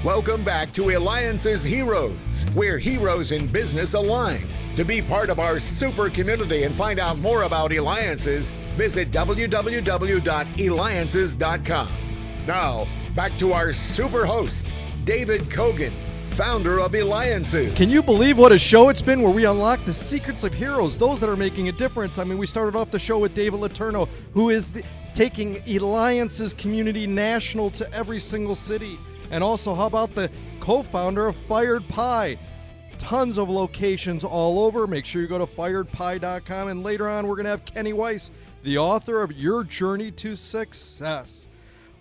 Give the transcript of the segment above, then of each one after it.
Welcome back to Eliances Heroes, where heroes in business align. To be part of our super community and find out more about Eliances, visit www.Eliances.com. Now, back to our super host, David Kogan, founder of Eliances. Can you believe what a show it's been where we unlock the secrets of heroes, those that are making a difference? I mean, we started off the show with David Letourneau, who is taking Eliances community national to every single city. And also, how about the co-founder of Fired Pie? Tons of locations all over. Make sure you go to firedpie.com. And later on, we're going to have Kenny Weiss, the author of Your Journey to Success.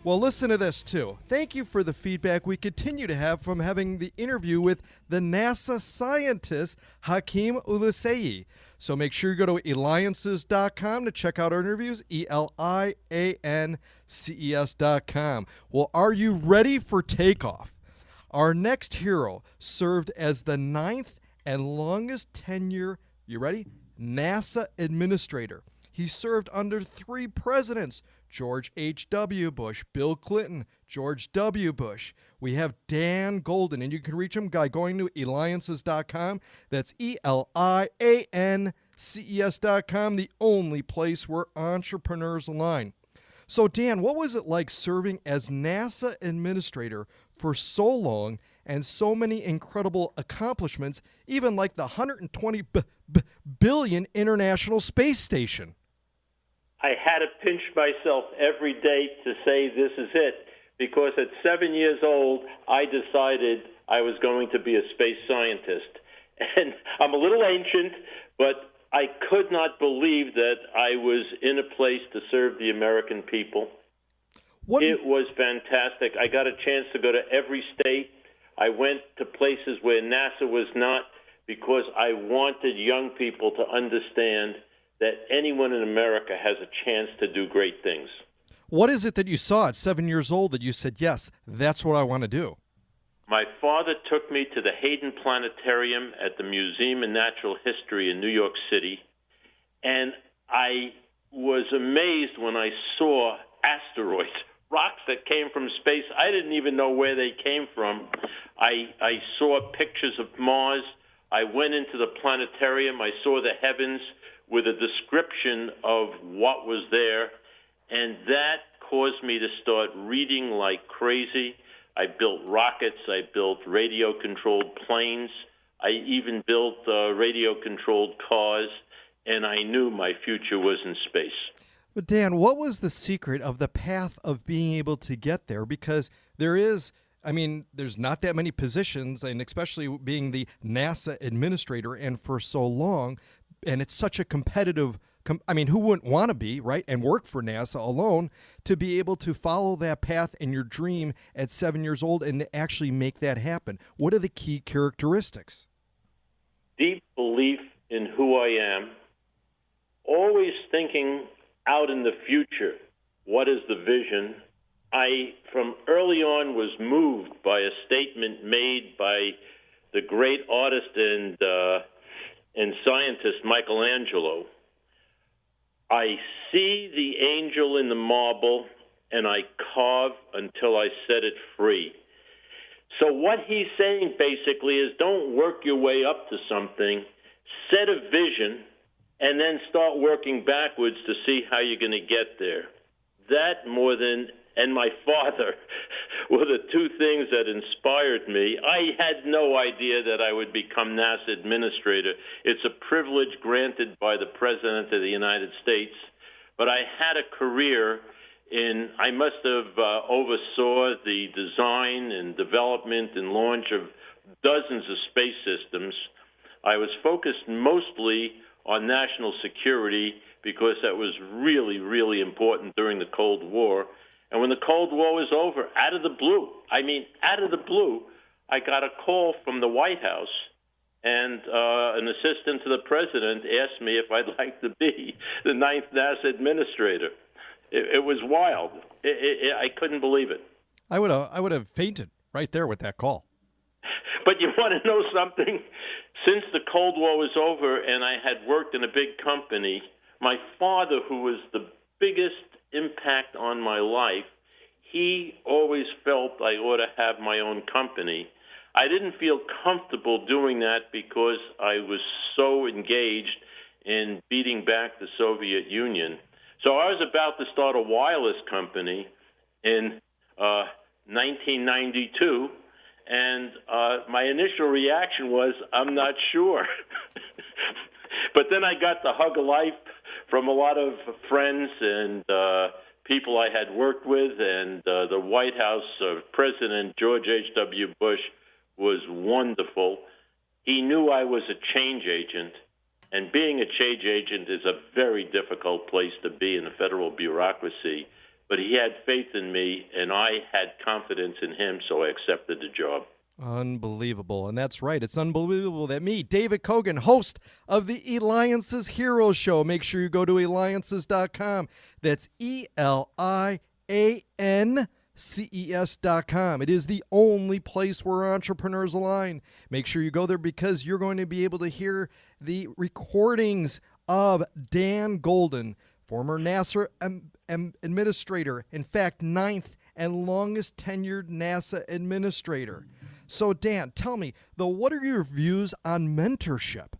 Well, listen to this, too. Thank you for the feedback we continue to have from having the interview with the NASA scientist, Hakeem Uluseyi. So make sure you go to Eliances.com to check out our interviews, Eliances.com. Well, are you ready for takeoff? Our next hero served as the 9th and longest tenure, you ready? NASA administrator. He served under 3 presidents, George H.W. Bush, Bill Clinton, George W. Bush. We have Dan Goldin, and you can reach him by going to Eliances.com. That's Eliances.com, the only place where entrepreneurs align. So, Dan, what was it like serving as NASA administrator for so long and so many incredible accomplishments, even like the 120 billion International Space Station? I had to pinch myself every day to say this is it, because at 7 years old, I decided I was going to be a space scientist. And I'm a little ancient, but I could not believe that I was in a place to serve the American people. It was fantastic. I got a chance to go to every state. I went to places where NASA was not, because I wanted young people to understand that anyone in America has a chance to do great things. What is it that you saw at 7 years old that you said, yes, that's what I want to do? My father took me to the Hayden Planetarium at the Museum of Natural History in New York City, and I was amazed when I saw asteroids, rocks that came from space. I didn't even know where they came from. I saw pictures of Mars. I went into the planetarium. I saw the heavens with a description of what was there, and that caused me to start reading like crazy. I built rockets. I built radio-controlled planes. I even built radio-controlled cars, and I knew my future was in space. But Dan, what was the secret of the path of being able to get there? Because there's not that many positions, and especially being the NASA administrator and for so long, and it's such a competitive, who wouldn't want to be, right, and work for NASA alone, to be able to follow that path and your dream at 7 years old and to actually make that happen? What are the key characteristics? Deep belief in who I am, always thinking out in the future. What is the vision? I, from early on, was moved by a statement made by the great artist and scientist Michelangelo. I see the angel in the marble, and I carve until I set it free. So what he's saying basically is, don't work your way up to something, set a vision, and then start working backwards to see how you're going to get there. That and my father were the two things that inspired me. I had no idea that I would become NASA administrator. It's a privilege granted by the President of the United States. But I had a career I must have oversaw the design and development and launch of dozens of space systems. I was focused mostly on national security because that was really, really important during the Cold War. And when the Cold War was over, out of the blue, I got a call from the White House, and an assistant to the president asked me if I'd like to be the 9th NASA administrator. It was wild. I couldn't believe it. I would have fainted right there with that call. But you want to know something? Since the Cold War was over and I had worked in a big company, my father, who was the biggest impact on my life, he always felt I ought to have my own company. I didn't feel comfortable doing that because I was so engaged in beating back the Soviet Union. So I was about to start a wireless company in 1992, and my initial reaction was, I'm not sure. But then I got the hug of life from a lot of friends and people I had worked with, and the White House President George H.W. Bush was wonderful. He knew I was a change agent, and being a change agent is a very difficult place to be in the federal bureaucracy. But he had faith in me, and I had confidence in him, so I accepted the job. Unbelievable. And that's right. It's unbelievable that me, David Kogan, host of the Eliances Heroes Show. Make sure you go to Eliances.com. That's ELIANCES.com. It is the only place where entrepreneurs align. Make sure you go there because you're going to be able to hear the recordings of Dan Goldin, former NASA administrator, in fact, 9th and longest tenured NASA administrator. So, Dan, tell me, what are your views on mentorship?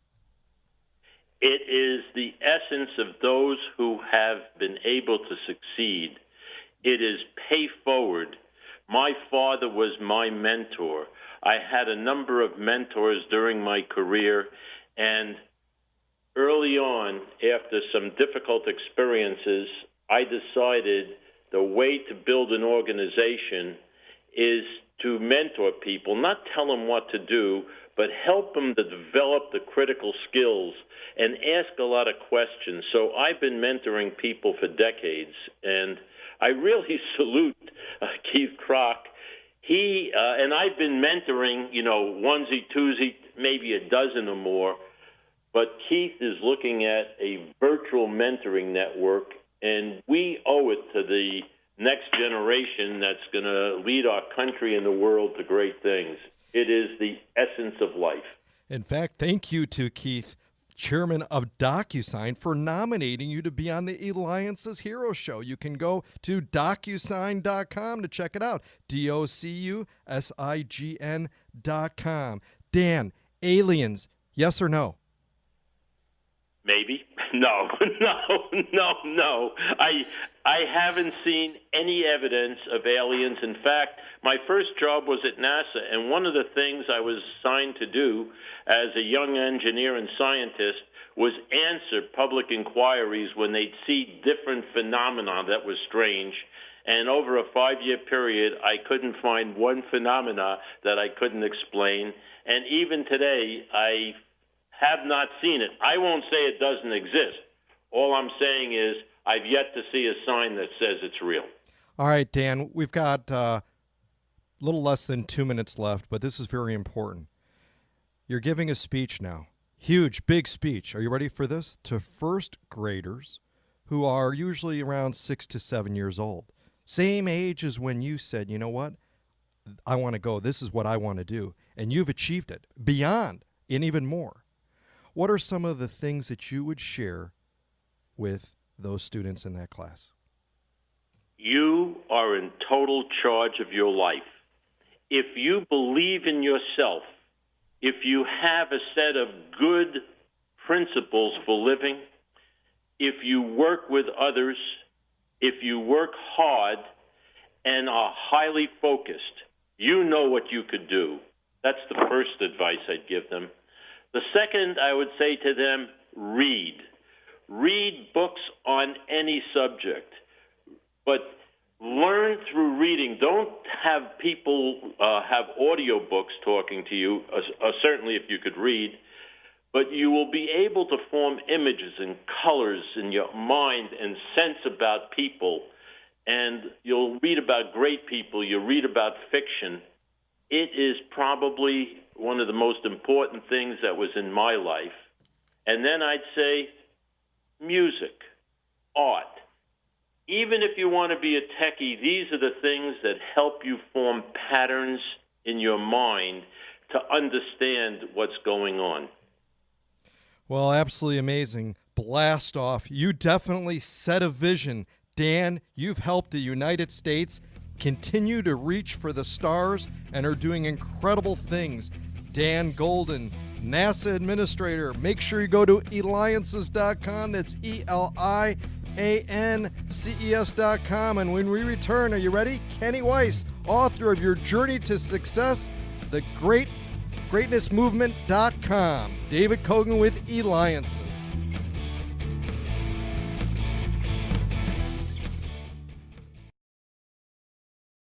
It is the essence of those who have been able to succeed. It is pay forward. My father was my mentor. I had a number of mentors during my career, and early on, after some difficult experiences, I decided the way to build an organization is to mentor people, not tell them what to do, but help them to develop the critical skills and ask a lot of questions. So I've been mentoring people for decades, and I really salute Keith Kroc. He and I've been mentoring, onesie, twosie, maybe a dozen or more, but Keith is looking at a virtual mentoring network, and we owe it to the next generation that's going to lead our country and the world to great things. It is the essence of life. In fact, thank you to Keith, chairman of DocuSign, for nominating you to be on the Eliances Hero Show. You can go to DocuSign.com to check it out. DocuSign.com. Dan, aliens, yes or no? Maybe. No. I haven't seen any evidence of aliens. In fact, my first job was at NASA, and one of the things I was assigned to do as a young engineer and scientist was answer public inquiries when they'd see different phenomena that was strange. And over a 5-year period, I couldn't find one phenomena that I couldn't explain. And even today, I have not seen it. I won't say it doesn't exist. All I'm saying is I've yet to see a sign that says it's real. All right, Dan, we've got a little less than 2 minutes left, but this is very important. You're giving a speech now. Huge, big speech. Are you ready for this? To first graders who are usually around 6 to 7 years old. Same age as when you said, you know what? I want to go. This is what I want to do. And you've achieved it beyond and even more. What are some of the things that you would share with those students in that class? You are in total charge of your life. If you believe in yourself, if you have a set of good principles for living, if you work with others, if you work hard and are highly focused, you know what you could do. That's the first advice I'd give them. The second, I would say to them, read. Read books on any subject, but learn through reading. Don't have people have audio books talking to you, certainly if you could read, but you will be able to form images and colors in your mind and sense about people, and you'll read about great people, you'll read about fiction. It is probably one of the most important things that was in my life. And then I'd say music, art. Even if you want to be a techie, these are the things that help you form patterns in your mind to understand what's going on. Well, absolutely amazing. Blast off. You definitely set a vision. Dan, you've helped the United States continue to reach for the stars and are doing incredible things. Dan Goldin, NASA administrator. Make sure you go to Eliances.com. That's Eliances.com. And when we return, are you ready? Kenny Weiss, author of Your Journey to Success, the Greatnessmovement.com. David Kogan with Eliances.